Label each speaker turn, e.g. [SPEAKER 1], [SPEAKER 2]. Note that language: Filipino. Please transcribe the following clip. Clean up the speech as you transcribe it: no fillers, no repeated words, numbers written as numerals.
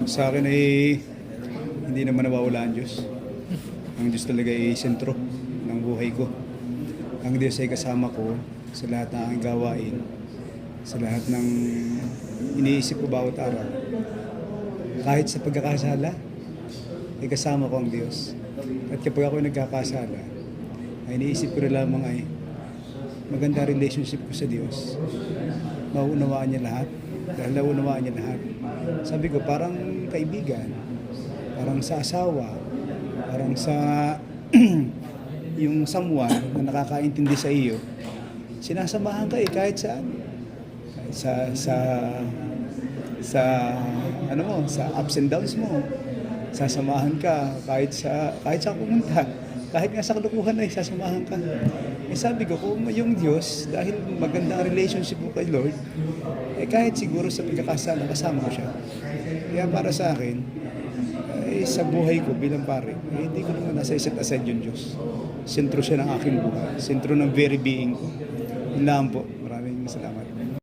[SPEAKER 1] Sa akin ay hindi naman nawawala ang Diyos. Ang Diyos talaga ay sentro ng buhay ko. Ang Diyos ay kasama ko sa lahat ng aking gawain, sa lahat ng iniisip ko bawat araw. Kahit sa pagkakasala, ay kasama ko ang Diyos. At kapag ako nagkakasala, ay iniisip ko na lamang ay maganda relationship ko sa Diyos. Mauunawaan niya lahat. Dahil naunawaan niya lahat. Sabi ko, parang kaibigan, parang sa asawa, parang sa yung someone na nakakaintindi sa iyo, sinasamahan ka kahit saan. Kahit sa ano mo, sa ups and downs mo. Sasamahan ka kahit sa pumunta. Kahit nga sa kalukuhan ay sasamahan ka. Eh sabi ko, kung yung Diyos, dahil maganda ang relationship mo kay Lord, eh kahit siguro sa pagkakasala, kasama ko siya. Kaya para sa akin, eh, sa buhay ko bilang pare, eh, hindi ko naman nasa set aside yung Diyos. Sentro siya ng aking buhay. Sentro ng very being ko. Yun lang po. Maraming salamat.